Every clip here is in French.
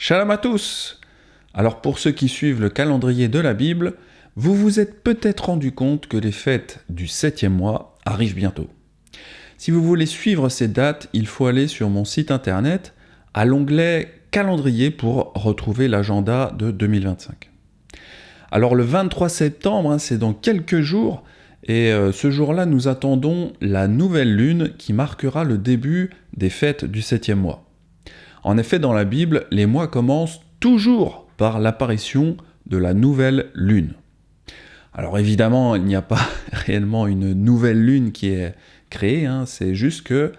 Shalom à tous! Alors pour ceux qui suivent le calendrier de la Bible, vous vous êtes peut-être rendu compte que les fêtes du 7e mois arrivent bientôt. Si vous voulez suivre ces dates, il faut aller sur mon site internet à l'onglet calendrier pour retrouver l'agenda de 2025. Alors le 23 septembre, c'est dans quelques jours, et ce jour-là nous attendons la nouvelle lune qui marquera le début des fêtes du 7e mois. En effet, dans la Bible, les mois commencent toujours par l'apparition de la nouvelle lune. Alors évidemment, il n'y a pas réellement une nouvelle lune qui est créée, c'est juste que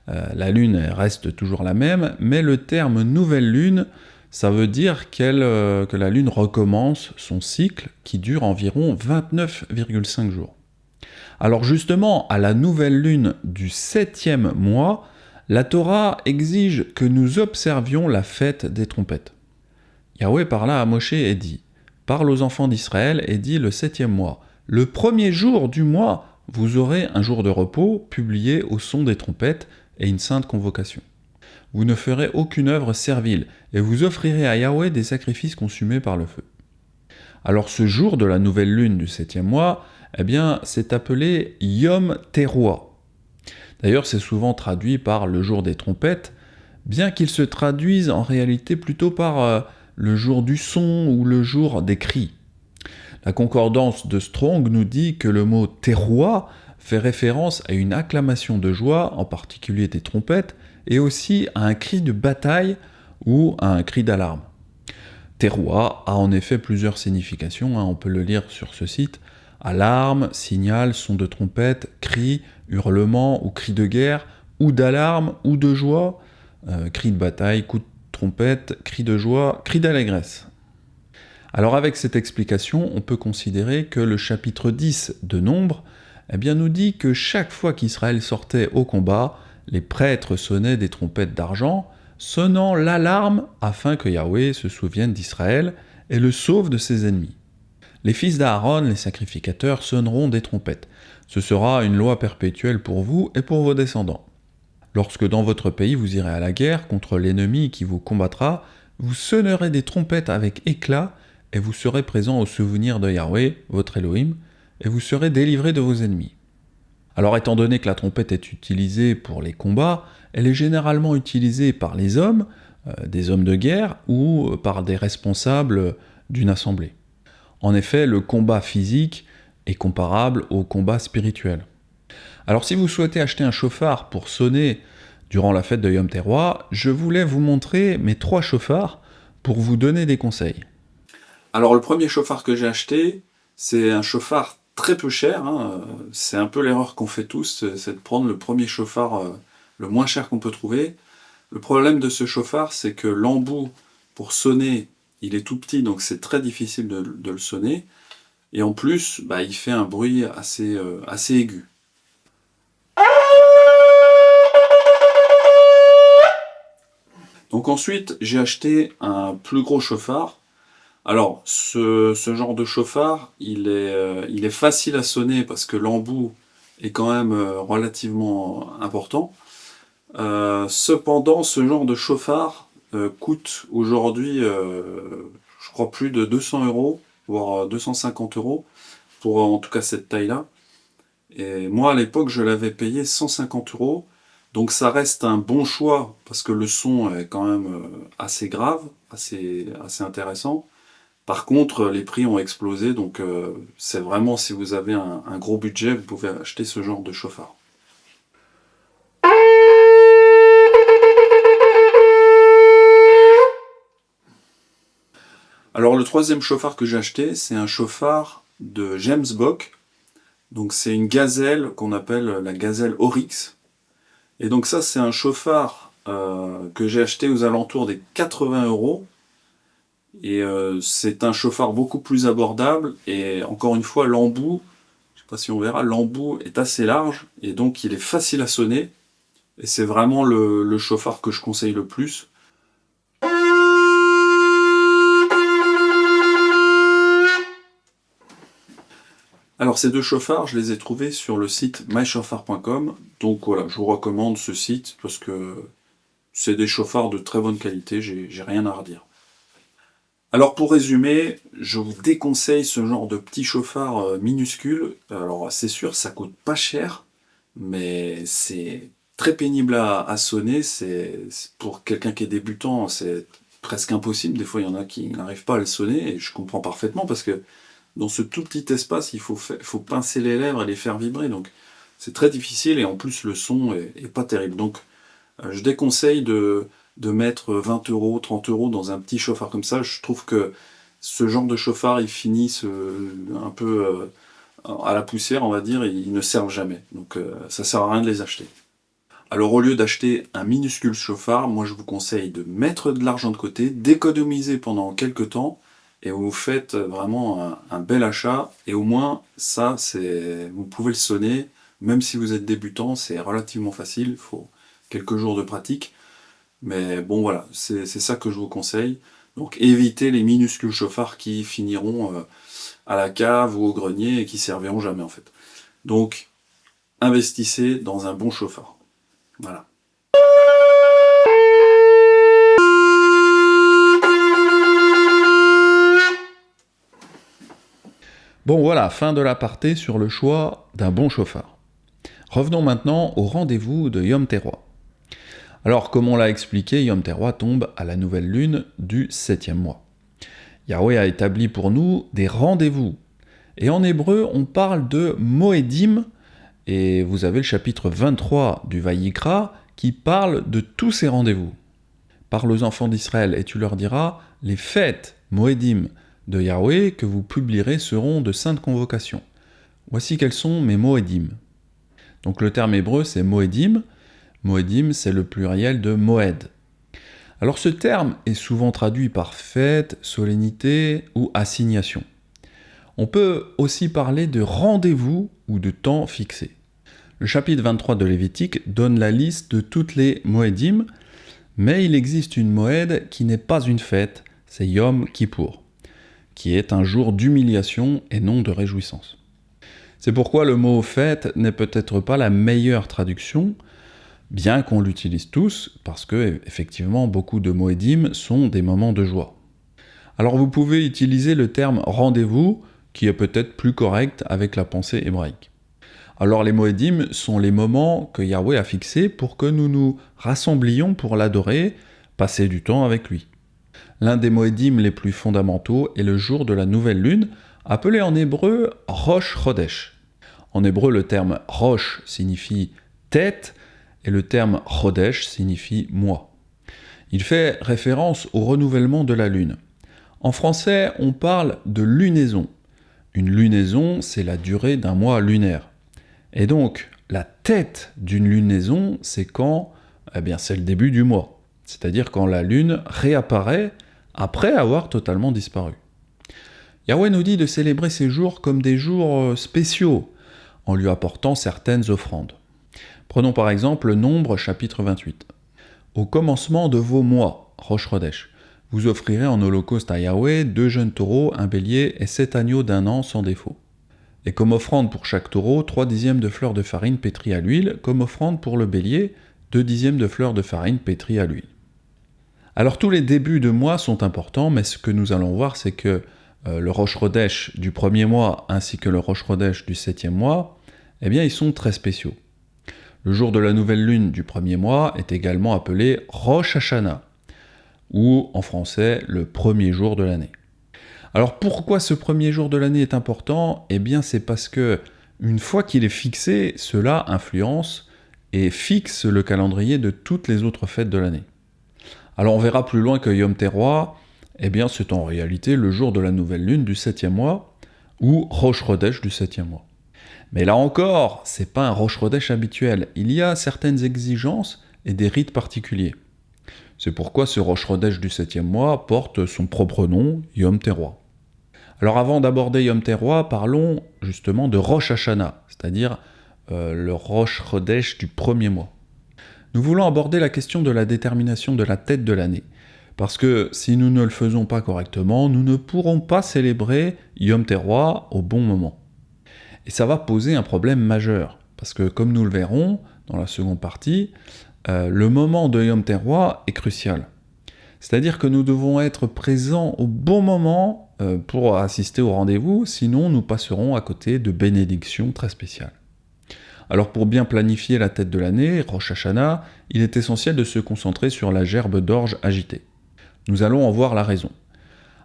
la lune reste toujours la même, mais le terme nouvelle lune, ça veut dire que la lune recommence son cycle qui dure environ 29,5 jours. Alors justement, à la nouvelle lune du 7e mois, la Torah exige que nous observions la fête des trompettes. Yahweh parla à Moshe et dit « Parle aux enfants d'Israël et dis le 7e mois. Le premier jour du mois, vous aurez un jour de repos, publié au son des trompettes et une sainte convocation. Vous ne ferez aucune œuvre servile, et vous offrirez à Yahweh des sacrifices consumés par le feu. » Alors ce jour de la nouvelle lune du 7e mois, c'est appelé Yom Teruah. D'ailleurs, c'est souvent traduit par le jour des trompettes, bien qu'il se traduise en réalité plutôt par le jour du son ou le jour des cris. La concordance de Strong nous dit que le mot « teruah » fait référence à une acclamation de joie, en particulier des trompettes, et aussi à un cri de bataille ou à un cri d'alarme. Teruah a en effet plusieurs significations, on peut le lire sur ce site. Alarme, signal, son de trompette, cri, hurlement ou cri de guerre, ou d'alarme ou de joie, cri de bataille, coup de trompette, cri de joie, cri d'allégresse. Alors avec cette explication, on peut considérer que le chapitre 10 de Nombre nous dit que chaque fois qu'Israël sortait au combat, les prêtres sonnaient des trompettes d'argent, sonnant l'alarme afin que Yahweh se souvienne d'Israël et le sauve de ses ennemis. Les fils d'Aaron, les sacrificateurs, sonneront des trompettes. Ce sera une loi perpétuelle pour vous et pour vos descendants. Lorsque dans votre pays vous irez à la guerre contre l'ennemi qui vous combattra, vous sonnerez des trompettes avec éclat et vous serez présents au souvenir de Yahweh, votre Elohim, et vous serez délivrés de vos ennemis. Alors étant donné que la trompette est utilisée pour les combats, elle est généralement utilisée par les hommes, des hommes de guerre, ou par des responsables d'une assemblée. En effet, le combat physique est comparable au combat spirituel. Alors si vous souhaitez acheter un chauffard pour sonner durant la fête de Yom Teruah, je voulais vous montrer mes 3 chauffards pour vous donner des conseils. Alors le premier chauffard que j'ai acheté, c'est un chauffard très peu cher, c'est un peu l'erreur qu'on fait tous, c'est de prendre le premier chauffard le moins cher qu'on peut trouver. Le problème de ce chauffard, c'est que l'embout pour sonner, il est tout petit, donc c'est très difficile de le sonner. Et en plus, il fait un bruit assez aigu. Donc ensuite, j'ai acheté un plus gros chauffard. Alors, ce genre de chauffard, il est facile à sonner parce que l'embout est quand même relativement important. Cependant, ce genre de chauffard coûte aujourd'hui, je crois, plus de 200 €, voire 250 € pour en tout cas cette taille-là. Et moi, à l'époque, je l'avais payé 150 €. Donc ça reste un bon choix parce que le son est quand même assez grave, assez intéressant. Par contre, les prix ont explosé, donc c'est vraiment, si vous avez un gros budget, vous pouvez acheter ce genre de chauffard. Alors le troisième chauffard que j'ai acheté, c'est un chauffard de James Bock. Donc c'est une gazelle qu'on appelle la gazelle Oryx. Et donc ça, c'est un chauffard que j'ai acheté aux alentours des 80 €. Et c'est un chauffard beaucoup plus abordable. Et encore une fois, l'embout, je ne sais pas si on verra, l'embout est assez large. Et donc il est facile à sonner. Et c'est vraiment le chauffard que je conseille le plus. Alors ces 2 chauffards, je les ai trouvés sur le site mychauffard.com. Donc voilà, je vous recommande ce site parce que c'est des chauffards de très bonne qualité, j'ai rien à redire. Alors pour résumer, je vous déconseille ce genre de petit chauffard minuscule. Alors c'est sûr, ça coûte pas cher, mais c'est très pénible à sonner. Pour quelqu'un qui est débutant, c'est presque impossible. Des fois, il y en a qui n'arrivent pas à le sonner, et je comprends parfaitement parce que dans ce tout petit espace, faut pincer les lèvres et les faire vibrer. Donc c'est très difficile et en plus le son est pas terrible. Donc je déconseille de mettre 20 euros, 30 euros dans un petit chauffard comme ça. Je trouve que ce genre de chauffard, ils finissent un peu à la poussière, on va dire, et ils ne servent jamais. Donc ça sert à rien de les acheter. Alors au lieu d'acheter un minuscule chauffard, moi je vous conseille de mettre de l'argent de côté, d'économiser pendant quelques temps, et vous faites vraiment un bel achat, et au moins ça, vous pouvez le sonner, même si vous êtes débutant, c'est relativement facile, il faut quelques jours de pratique, mais bon voilà, c'est ça que je vous conseille. Donc évitez les minuscules chauffards qui finiront à la cave ou au grenier et qui serviront jamais en fait. Donc investissez dans un bon chauffard. Voilà. Bon voilà, fin de l'aparté sur le choix d'un bon chauffard. Revenons maintenant au rendez-vous de Yom Teruah. Alors, comme on l'a expliqué, Yom Teruah tombe à la nouvelle lune du 7e mois. Yahweh a établi pour nous des rendez-vous. Et en hébreu, on parle de Moedim, et vous avez le chapitre 23 du Vayikra qui parle de tous ces rendez-vous. Parle aux enfants d'Israël et tu leur diras, les fêtes Moedim de Yahweh que vous publierez seront de saintes convocations. Voici quels sont mes Moedim. Donc le terme hébreu c'est Moedim. Moedim c'est le pluriel de Moed. Alors ce terme est souvent traduit par fête, solennité ou assignation. On peut aussi parler de rendez-vous ou de temps fixé. Le chapitre 23 de Lévitique donne la liste de toutes les Moedim, mais il existe une Moed qui n'est pas une fête, c'est Yom Kippour, qui est un jour d'humiliation et non de réjouissance. C'est pourquoi le mot fête n'est peut-être pas la meilleure traduction, bien qu'on l'utilise tous, parce que effectivement beaucoup de Moedim sont des moments de joie. Alors vous pouvez utiliser le terme rendez-vous, qui est peut-être plus correct avec la pensée hébraïque. Alors les Moedim sont les moments que Yahweh a fixés pour que nous nous rassemblions pour l'adorer, passer du temps avec lui. L'un des Moedim les plus fondamentaux est le jour de la nouvelle lune, appelé en hébreu Rosh Chodesh. En hébreu, le terme Rosh signifie tête et le terme Chodesh signifie mois. Il fait référence au renouvellement de la lune. En français, on parle de lunaison. Une lunaison, c'est la durée d'un mois lunaire. Et donc, la tête d'une lunaison, c'est quand c'est le début du mois. C'est-à-dire quand la lune réapparaît après avoir totalement disparu. Yahweh nous dit de célébrer ces jours comme des jours spéciaux, en lui apportant certaines offrandes. Prenons par exemple le Nombre, chapitre 28. Au commencement de vos mois, Rosh Chodesh, vous offrirez en holocauste à Yahweh 2 jeunes taureaux, un bélier et 7 agneaux d'1 an sans défaut. Et comme offrande pour chaque taureau, 3 dixièmes de fleurs de farine pétrie à l'huile, comme offrande pour le bélier, 2 dixièmes de fleurs de farine pétrie à l'huile. Alors tous les débuts de mois sont importants, mais ce que nous allons voir, c'est que le Rosh Chodesh du premier mois ainsi que le Rosh Chodesh du 7e mois, ils sont très spéciaux. Le jour de la nouvelle lune du premier mois est également appelé Rosh Hashanah, ou en français le premier jour de l'année. Alors pourquoi ce premier jour de l'année est important ? C'est parce que une fois qu'il est fixé, cela influence et fixe le calendrier de toutes les autres fêtes de l'année. Alors on verra plus loin que Yom Teruah, c'est en réalité le jour de la nouvelle lune du 7e mois, ou Rosh Chodesh du 7e mois. Mais là encore, c'est pas un Rosh Chodesh habituel, il y a certaines exigences et des rites particuliers. C'est pourquoi ce Rosh Chodesh du 7e mois porte son propre nom, Yom Teruah. Alors avant d'aborder Yom Teruah, parlons justement de Rosh Hashanah, c'est-à-dire le Rosh Chodesh du premier mois. Nous voulons aborder la question de la détermination de la tête de l'année, parce que si nous ne le faisons pas correctement, nous ne pourrons pas célébrer Yom Teruah au bon moment. Et ça va poser un problème majeur, parce que comme nous le verrons dans la seconde partie, le moment de Yom Teruah est crucial. C'est-à-dire que nous devons être présents au bon moment pour assister au rendez-vous, sinon nous passerons à côté de bénédictions très spéciales. Alors pour bien planifier la tête de l'année, Rosh Hashanah, il est essentiel de se concentrer sur la gerbe d'orge agitée. Nous allons en voir la raison.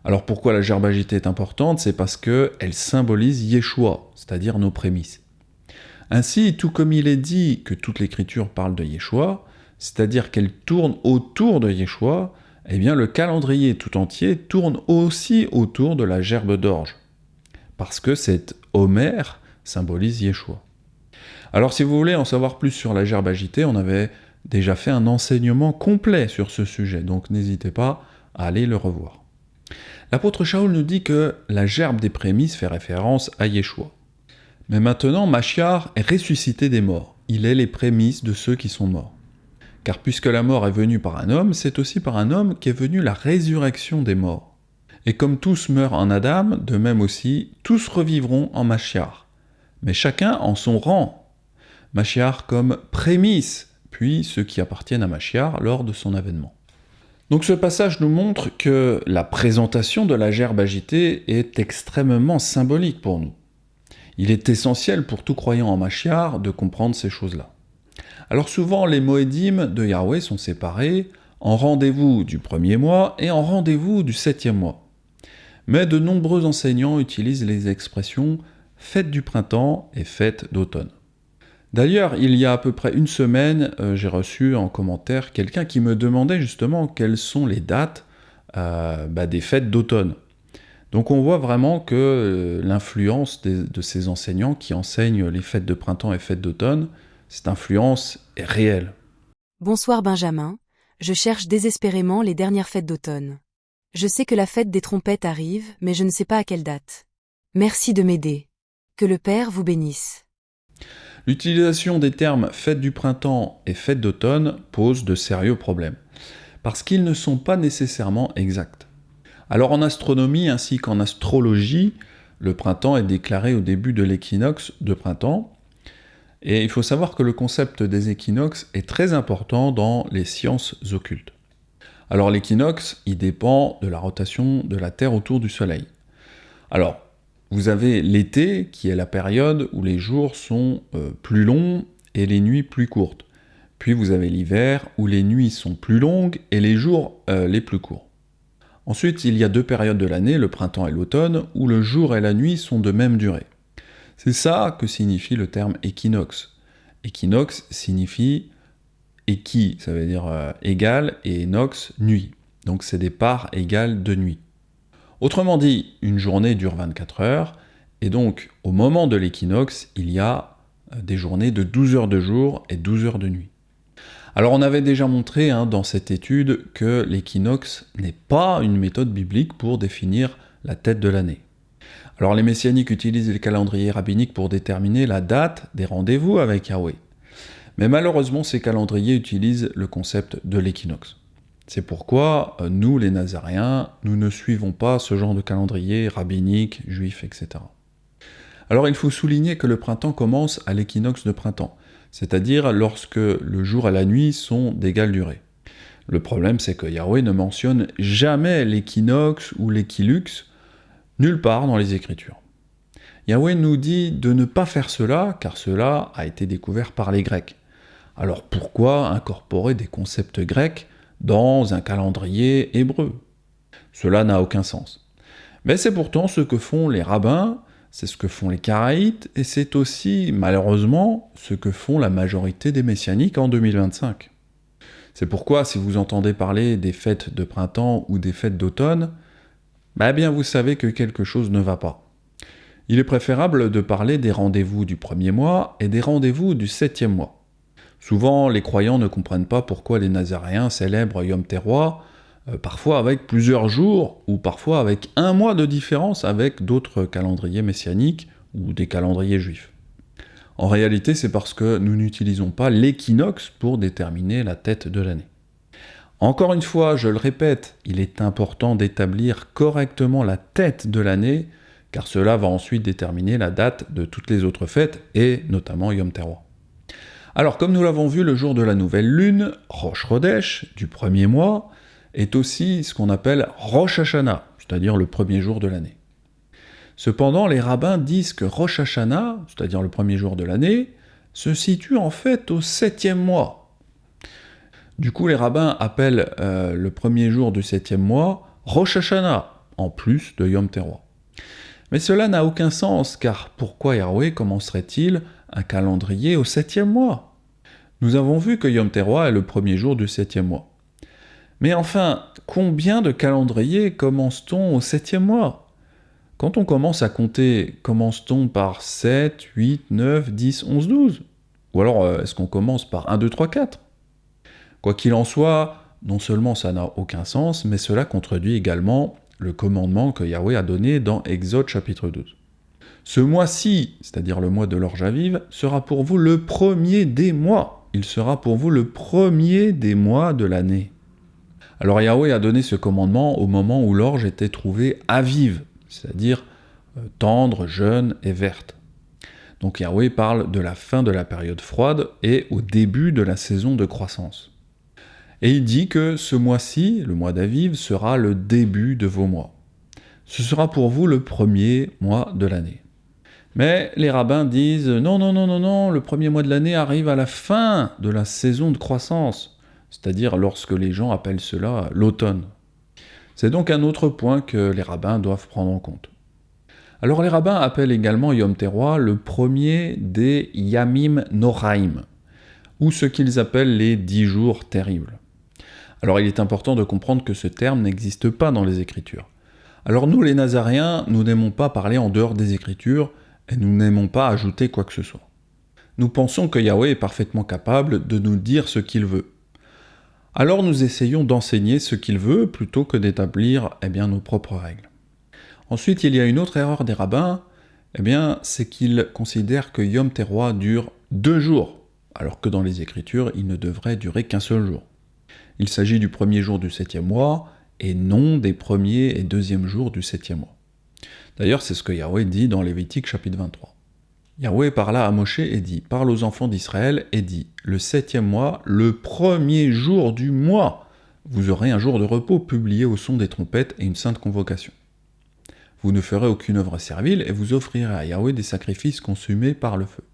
Alors pourquoi la gerbe agitée est importante? C'est parce qu'elle symbolise Yeshua, c'est-à-dire nos prémices. Ainsi, tout comme il est dit que toute l'écriture parle de Yeshua, c'est-à-dire qu'elle tourne autour de Yeshua, eh bien le calendrier tout entier tourne aussi autour de la gerbe d'orge. Parce que cet Homer symbolise Yeshua. Alors si vous voulez en savoir plus sur la gerbe agitée, on avait déjà fait un enseignement complet sur ce sujet, donc n'hésitez pas à aller le revoir. L'apôtre Shaul nous dit que la gerbe des prémices fait référence à Yeshua. Mais maintenant, Machiar est ressuscité des morts. Il est les prémices de ceux qui sont morts. Car puisque la mort est venue par un homme, c'est aussi par un homme qu'est venue la résurrection des morts. Et comme tous meurent en Adam, de même aussi, tous revivront en Machiar. Mais chacun en son rang. Machiar comme prémisse, puis ceux qui appartiennent à Machiar lors de son avènement. Donc ce passage nous montre que la présentation de la gerbe agitée est extrêmement symbolique pour nous. Il est essentiel pour tout croyant en Machiar de comprendre ces choses-là. Alors souvent, les Moedim de Yahweh sont séparés en rendez-vous du premier mois et en rendez-vous du 7e mois. Mais de nombreux enseignants utilisent les expressions « fête du printemps » et « fête d'automne ». D'ailleurs, il y a à peu près une semaine, j'ai reçu en commentaire quelqu'un qui me demandait justement quelles sont les dates des fêtes d'automne. Donc on voit vraiment que l'influence de ces enseignants qui enseignent les fêtes de printemps et fêtes d'automne, cette influence est réelle. Bonsoir Benjamin, je cherche désespérément les dernières fêtes d'automne. Je sais que la fête des trompettes arrive, mais je ne sais pas à quelle date. Merci de m'aider. Que le Père vous bénisse. L'utilisation des termes fête du printemps et fête d'automne pose de sérieux problèmes, parce qu'ils ne sont pas nécessairement exacts. Alors en astronomie ainsi qu'en astrologie, le printemps est déclaré au début de l'équinoxe de printemps, et il faut savoir que le concept des équinoxes est très important dans les sciences occultes. Alors l'équinoxe, il dépend de la rotation de la Terre autour du Soleil. Alors, vous avez l'été, qui est la période où les jours sont plus longs et les nuits plus courtes. Puis vous avez l'hiver, où les nuits sont plus longues et les jours les plus courts. Ensuite, il y a deux périodes de l'année, le printemps et l'automne, où le jour et la nuit sont de même durée. C'est ça que signifie le terme équinoxe. Équinoxe signifie équi, ça veut dire égal, et nox, nuit. Donc c'est des parts égales de nuit. Autrement dit, une journée dure 24 heures, et donc au moment de l'équinoxe, il y a des journées de 12 heures de jour et 12 heures de nuit. Alors on avait déjà montré dans cette étude que l'équinoxe n'est pas une méthode biblique pour définir la tête de l'année. Alors les messianiques utilisent les calendriers rabbiniques pour déterminer la date des rendez-vous avec Yahweh. Mais malheureusement, ces calendriers utilisent le concept de l'équinoxe. C'est pourquoi nous, les Nazaréens, nous ne suivons pas ce genre de calendrier rabbinique, juif, etc. Alors il faut souligner que le printemps commence à l'équinoxe de printemps, c'est-à-dire lorsque le jour et la nuit sont d'égale durée. Le problème, c'est que Yahweh ne mentionne jamais l'équinoxe ou l'équilux nulle part dans les Écritures. Yahweh nous dit de ne pas faire cela, car cela a été découvert par les Grecs. Alors pourquoi incorporer des concepts grecs dans un calendrier hébreu? Cela n'a aucun sens. Mais c'est pourtant ce que font les rabbins, c'est ce que font les karaïtes, et c'est aussi, malheureusement, ce que font la majorité des messianiques en 2025. C'est pourquoi, si vous entendez parler des fêtes de printemps ou des fêtes d'automne, bien vous savez que quelque chose ne va pas. Il est préférable de parler des rendez-vous du premier mois et des rendez-vous du 7e mois. Souvent, les croyants ne comprennent pas pourquoi les Nazaréens célèbrent Yom Teruah, parfois avec plusieurs jours, ou parfois avec un mois de différence avec d'autres calendriers messianiques ou des calendriers juifs. En réalité, c'est parce que nous n'utilisons pas l'équinoxe pour déterminer la tête de l'année. Encore une fois, je le répète, il est important d'établir correctement la tête de l'année, car cela va ensuite déterminer la date de toutes les autres fêtes, et notamment Yom Teruah. Alors, comme nous l'avons vu le jour de la nouvelle lune, Rosh Chodesh, du premier mois, est aussi ce qu'on appelle Rosh Hashanah, c'est-à-dire le premier jour de l'année. Cependant, les rabbins disent que Rosh Hashanah, c'est-à-dire le premier jour de l'année, se situe en fait au 7e mois. Du coup, les rabbins appellent le premier jour du 7e mois Rosh Hashanah, en plus de Yom Teruah. Mais cela n'a aucun sens, car pourquoi Yahweh commencerait-il un calendrier au 7e mois ? Nous avons vu que Yom Teruah est le premier jour du 7e mois. Mais enfin, combien de calendriers commence-t-on au 7e mois ? Quand on commence à compter, commence-t-on par 7, 8, 9, 10, 11, 12 ? Ou alors est-ce qu'on commence par 1, 2, 3, 4 ? Quoi qu'il en soit, non seulement ça n'a aucun sens, mais cela contredit également le commandement que Yahweh a donné dans Exode chapitre 12. Ce mois-ci, c'est-à-dire le mois de l'Orge Aviv, sera pour vous le premier des mois. Il sera pour vous le premier des mois de l'année. Alors Yahweh a donné ce commandement au moment où l'orge était trouvée avive, c'est-à-dire tendre, jeune et verte. Donc Yahweh parle de la fin de la période froide et au début de la saison de croissance. Et il dit que ce mois-ci, le mois d'Aviv, sera le début de vos mois. Ce sera pour vous le premier mois de l'année. Mais les rabbins disent non, le premier mois de l'année arrive à la fin de la saison de croissance, c'est-à-dire lorsque les gens appellent cela l'automne. C'est donc un autre point que les rabbins doivent prendre en compte. Alors les rabbins appellent également Yom Teruah le premier des Yamim Noraim, ou ce qu'ils appellent les 10 jours terribles. Alors il est important de comprendre que ce terme n'existe pas dans les Écritures. Alors nous les Nazaréens, nous n'aimons pas parler en dehors des Écritures, et nous n'aimons pas ajouter quoi que ce soit. Nous pensons que Yahweh est parfaitement capable de nous dire ce qu'il veut. Alors nous essayons d'enseigner ce qu'il veut plutôt que d'établir nos propres règles. Ensuite, il y a une autre erreur des rabbins, c'est qu'ils considèrent que Yom Teruah dure 2 jours, alors que dans les Écritures, il ne devrait durer qu'un seul jour. Il s'agit du premier jour du 7e mois, et non des premiers et deuxièmes jours du 7e mois. D'ailleurs, c'est ce que Yahweh dit dans Lévitique chapitre 23. Yahweh parla à Moshe et dit « Parle aux enfants d'Israël et dit « Le 7e mois, le premier jour du mois, vous aurez un jour de repos publié au son des trompettes et une sainte convocation. Vous ne ferez aucune œuvre servile et vous offrirez à Yahweh des sacrifices consumés par le feu. »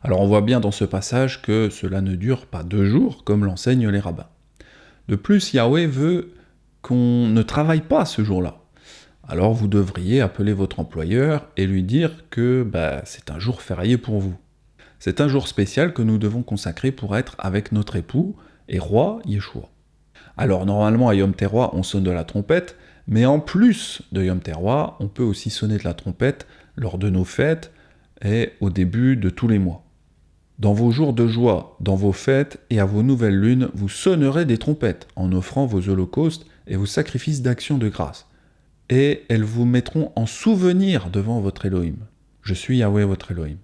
Alors on voit bien dans ce passage que cela ne dure pas 2 jours comme l'enseignent les rabbins. De plus, Yahweh veut qu'on ne travaille pas ce jour-là. Alors vous devriez appeler votre employeur et lui dire que c'est un jour férié pour vous. C'est un jour spécial que nous devons consacrer pour être avec notre époux et roi Yeshua. Alors normalement à Yom Teruah on sonne de la trompette, mais en plus de Yom Teruah, on peut aussi sonner de la trompette lors de nos fêtes et au début de tous les mois. Dans vos jours de joie, dans vos fêtes et à vos nouvelles lunes, vous sonnerez des trompettes en offrant vos holocaustes et vos sacrifices d'action de grâce. Et elles vous mettront en souvenir devant votre Elohim. Je suis Yahweh votre Elohim.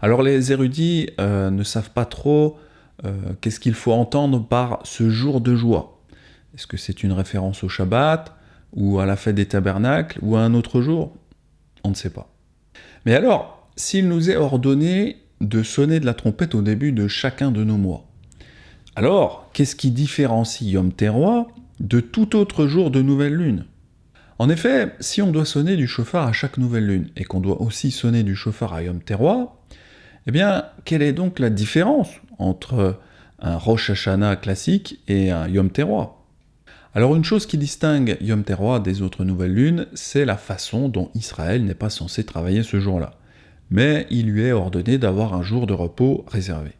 Alors les érudits ne savent pas trop qu'est-ce qu'il faut entendre par ce jour de joie. Est-ce que c'est une référence au Shabbat, ou à la fête des tabernacles, ou à un autre jour ? On ne sait pas. Mais alors, s'il nous est ordonné de sonner de la trompette au début de chacun de nos mois, alors qu'est-ce qui différencie Yom Teruah de tout autre jour de nouvelle lune ? En effet, si on doit sonner du shofar à chaque nouvelle lune, et qu'on doit aussi sonner du shofar à Yom Teruah, quelle est donc la différence entre un Rosh Hashanah classique et un Yom Teruah ? Alors une chose qui distingue Yom Teruah des autres nouvelles lunes, c'est la façon dont Israël n'est pas censé travailler ce jour-là. Mais il lui est ordonné d'avoir un jour de repos réservé.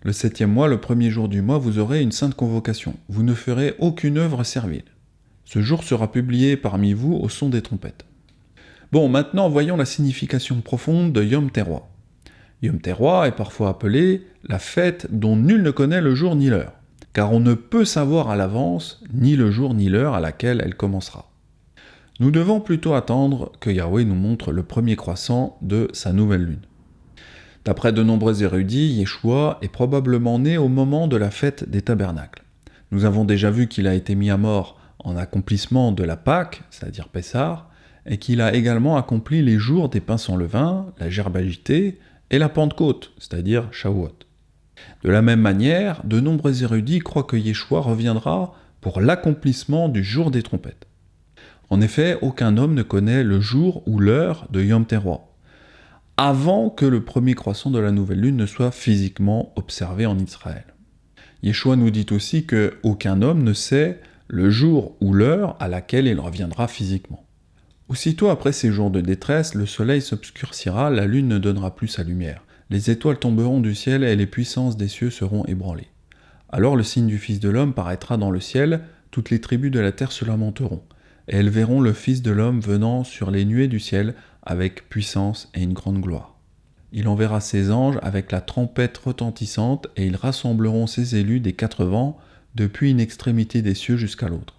Le 7e mois, le premier jour du mois, vous aurez une sainte convocation. Vous ne ferez aucune œuvre servile. Ce jour sera publié parmi vous au son des trompettes. Bon, maintenant voyons la signification profonde de Yom Teruah. Yom Teruah est parfois appelée la fête dont nul ne connaît le jour ni l'heure, car on ne peut savoir à l'avance ni le jour ni l'heure à laquelle elle commencera. Nous devons plutôt attendre que Yahweh nous montre le premier croissant de sa nouvelle lune. D'après de nombreux érudits, Yeshua est probablement né au moment de la fête des tabernacles. Nous avons déjà vu qu'il a été mis à mort en accomplissement de la Pâque, c'est-à-dire Pessah, et qu'il a également accompli les jours des pains sans levain, la gerbe agitée, et la Pentecôte, c'est-à-dire Shavuot. De la même manière, de nombreux érudits croient que Yeshua reviendra pour l'accomplissement du jour des trompettes. En effet, aucun homme ne connaît le jour ou l'heure de Yom Teruah, avant que le premier croissant de la nouvelle lune ne soit physiquement observé en Israël. Yeshua nous dit aussi qu'aucun homme ne sait le jour ou l'heure à laquelle il reviendra physiquement. Aussitôt après ces jours de détresse, le soleil s'obscurcira, la lune ne donnera plus sa lumière. Les étoiles tomberont du ciel et les puissances des cieux seront ébranlées. Alors le signe du Fils de l'homme paraîtra dans le ciel, toutes les tribus de la terre se lamenteront, et elles verront le Fils de l'homme venant sur les nuées du ciel avec puissance et une grande gloire. Il enverra ses anges avec la trompette retentissante, et ils rassembleront ses élus des 4 vents, depuis une extrémité des cieux jusqu'à l'autre.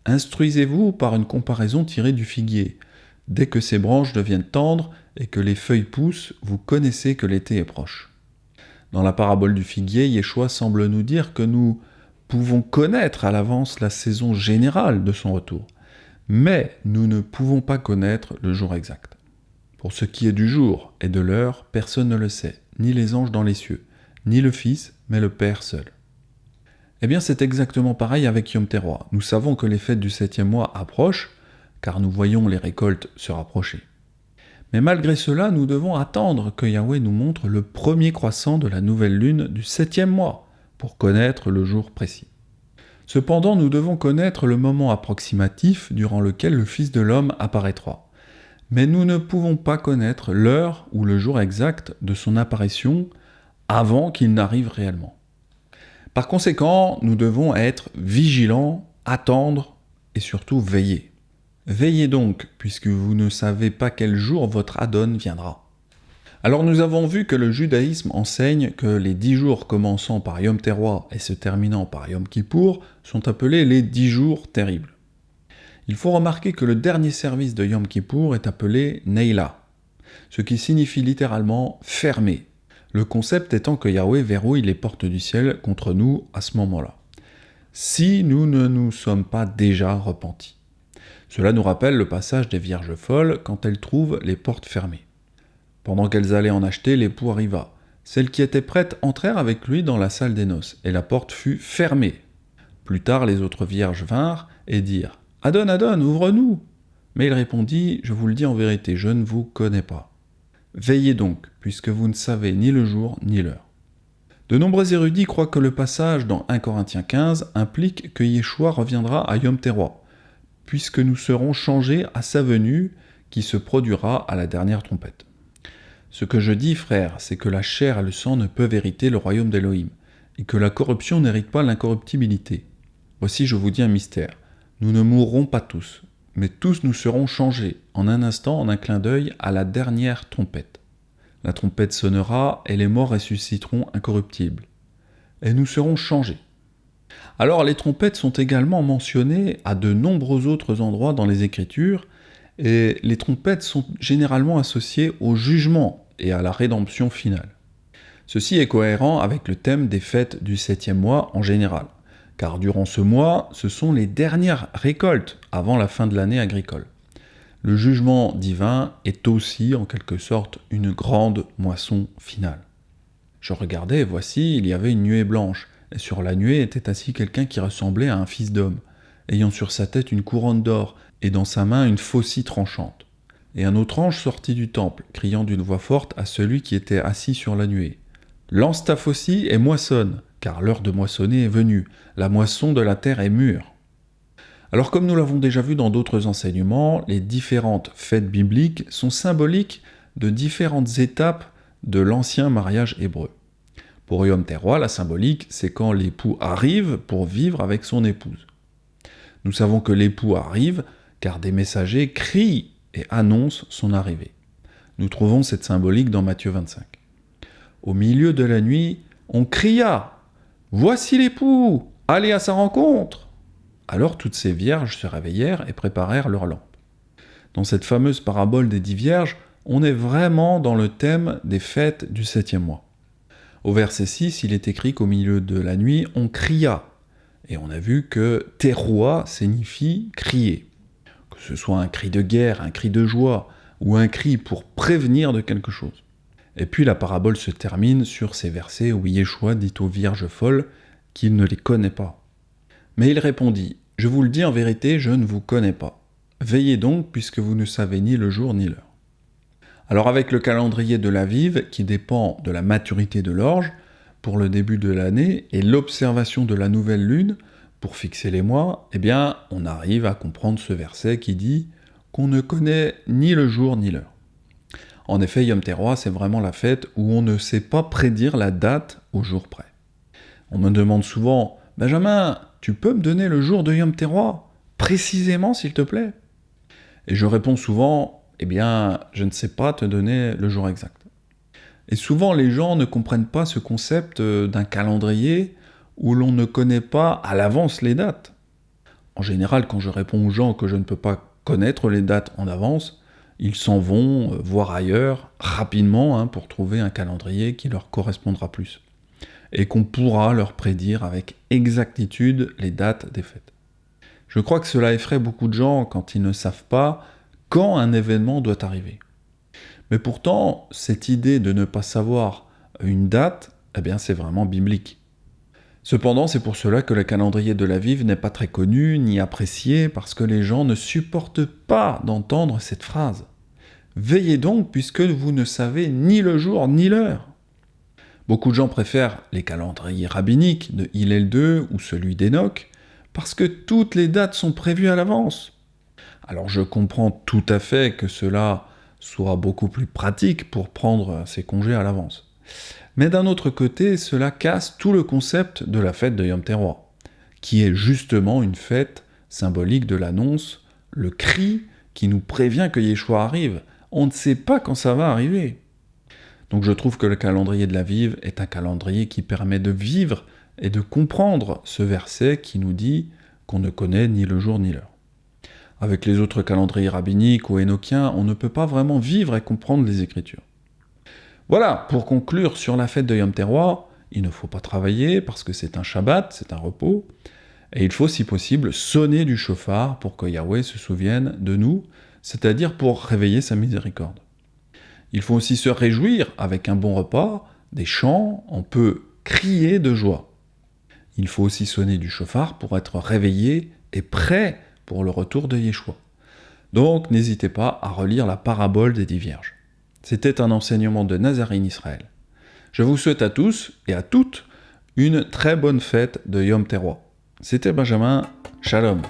Instruisez-vous par une comparaison tirée du figuier. Dès que ses branches deviennent tendres et que les feuilles poussent, vous connaissez que l'été est proche. Dans la parabole du figuier, Yeshua semble nous dire que nous pouvons connaître à l'avance la saison générale de son retour, mais nous ne pouvons pas connaître le jour exact. Pour ce qui est du jour et de l'heure, personne ne le sait, ni les anges dans les cieux, ni le Fils, mais le Père seul. Eh bien, c'est exactement pareil avec Yom Teruah. Nous savons que les fêtes du 7e mois approchent, car nous voyons les récoltes se rapprocher. Mais malgré cela, nous devons attendre que Yahweh nous montre le premier croissant de la nouvelle lune du 7e mois, pour connaître le jour précis. Cependant, nous devons connaître le moment approximatif durant lequel le Fils de l'homme apparaîtra. Mais nous ne pouvons pas connaître l'heure ou le jour exact de son apparition avant qu'il n'arrive réellement. Par conséquent, nous devons être vigilants, attendre et surtout veiller. Veillez donc, puisque vous ne savez pas quel jour votre Adon viendra. Alors nous avons vu que le judaïsme enseigne que les 10 jours commençant par Yom Teruah et se terminant par Yom Kippour sont appelés les 10 jours terribles. Il faut remarquer que le dernier service de Yom Kippour est appelé Neila, ce qui signifie littéralement « fermé », le concept étant que Yahweh verrouille les portes du ciel contre nous à ce moment-là, si nous ne nous sommes pas déjà repentis. Cela nous rappelle le passage des Vierges folles quand elles trouvent les portes fermées. Pendant qu'elles allaient en acheter, l'époux arriva. Celles qui étaient prêtes entrèrent avec lui dans la salle des noces, et la porte fut fermée. Plus tard, les autres vierges vinrent et dirent « Adon, Adon, ouvre-nous » Mais il répondit « Je vous le dis en vérité, je ne vous connais pas. » Veillez donc, puisque vous ne savez ni le jour ni l'heure. De nombreux érudits croient que le passage dans 1 Corinthiens 15 implique que Yeshua reviendra à Yom Teruah, puisque nous serons changés à sa venue qui se produira à la dernière trompette. Ce que je dis, frères, c'est que la chair et le sang ne peuvent hériter le royaume d'Élohim, et que la corruption n'hérite pas l'incorruptibilité. Voici, je vous dis un mystère. Nous ne mourrons pas tous, mais tous nous serons changés, en un instant, en un clin d'œil, à la dernière trompette. La trompette sonnera, et les morts ressusciteront incorruptibles. Et nous serons changés. Alors les trompettes sont également mentionnées à de nombreux autres endroits dans les Écritures, et les trompettes sont généralement associées au jugement et à la rédemption finale. Ceci est cohérent avec le thème des fêtes du 7e mois en général, car durant ce mois, ce sont les dernières récoltes avant la fin de l'année agricole. Le jugement divin est aussi, en quelque sorte, une grande moisson finale. Je regardais, et voici, il y avait une nuée blanche, et sur la nuée était assis quelqu'un qui ressemblait à un fils d'homme, ayant sur sa tête une couronne d'or, et dans sa main une faucille tranchante. Et un autre ange sortit du temple, criant d'une voix forte à celui qui était assis sur la nuée. « Lance ta faucille et moissonne, car l'heure de moissonner est venue, la moisson de la terre est mûre. » Alors comme nous l'avons déjà vu dans d'autres enseignements, les différentes fêtes bibliques sont symboliques de différentes étapes de l'ancien mariage hébreu. Pour Yom Teruah, la symbolique, c'est quand l'époux arrive pour vivre avec son épouse. Nous savons que l'époux arrive car des messagers crient et annoncent son arrivée. Nous trouvons cette symbolique dans Matthieu 25. Au milieu de la nuit, on cria « Voici l'époux, allez à sa rencontre !» Alors toutes ces vierges se réveillèrent et préparèrent leurs lampes. Dans cette fameuse parabole des 10 vierges, on est vraiment dans le thème des fêtes du 7e mois. Au verset 6, il est écrit qu'au milieu de la nuit, on cria. Et on a vu que « teruah » signifie « crier ». Que ce soit un cri de guerre, un cri de joie, ou un cri pour prévenir de quelque chose. Et puis la parabole se termine sur ces versets où Yeshua dit aux vierges folles qu'il ne les connaît pas. Mais il répondit, « Je vous le dis en vérité, je ne vous connais pas. Veillez donc, puisque vous ne savez ni le jour ni l'heure. » Alors avec le calendrier de l'Aviv, qui dépend de la maturité de l'orge, pour le début de l'année, et l'observation de la nouvelle lune, pour fixer les mois, eh bien, on arrive à comprendre ce verset qui dit qu'on ne connaît ni le jour ni l'heure. En effet, Yom Teruah, c'est vraiment la fête où on ne sait pas prédire la date au jour près. On me demande souvent « Benjamin, tu peux me donner le jour de Yom Teruah précisément, s'il te plaît ?» Et je réponds souvent « Eh bien, je ne sais pas te donner le jour exact. » Et souvent, les gens ne comprennent pas ce concept d'un calendrier où l'on ne connaît pas à l'avance les dates. En général, quand je réponds aux gens que je ne peux pas connaître les dates en avance, ils s'en vont voir ailleurs rapidement pour trouver un calendrier qui leur correspondra plus et qu'on pourra leur prédire avec exactitude les dates des fêtes. Je crois que cela effraie beaucoup de gens quand ils ne savent pas quand un événement doit arriver. Mais pourtant, cette idée de ne pas savoir une date, eh bien c'est vraiment biblique. Cependant, c'est pour cela que le calendrier de l'Aviv n'est pas très connu ni apprécié, parce que les gens ne supportent pas d'entendre cette phrase. Veillez donc, puisque vous ne savez ni le jour ni l'heure. Beaucoup de gens préfèrent les calendriers rabbiniques de Hillel II ou celui d'Enoch, parce que toutes les dates sont prévues à l'avance. Alors je comprends tout à fait que cela soit beaucoup plus pratique pour prendre ses congés à l'avance. Mais d'un autre côté, cela casse tout le concept de la fête de Yom Teruah, qui est justement une fête symbolique de l'annonce, le cri qui nous prévient que Yeshua arrive. On ne sait pas quand ça va arriver. Donc je trouve que le calendrier de l'Aviv est un calendrier qui permet de vivre et de comprendre ce verset qui nous dit qu'on ne connaît ni le jour ni l'heure. Avec les autres calendriers rabbiniques ou énochiens, on ne peut pas vraiment vivre et comprendre les Écritures. Voilà, pour conclure sur la fête de Yom Teruah, il ne faut pas travailler parce que c'est un Shabbat, c'est un repos, et il faut si possible sonner du shofar pour que Yahweh se souvienne de nous, c'est-à-dire pour réveiller sa miséricorde. Il faut aussi se réjouir avec un bon repas, des chants, on peut crier de joie. Il faut aussi sonner du shofar pour être réveillé et prêt pour le retour de Yeshua. Donc n'hésitez pas à relire la parabole des 10 vierges. C'était un enseignement de Nazarene Israël. Je vous souhaite à tous et à toutes une très bonne fête de Yom Teruah. C'était Benjamin, Shalom.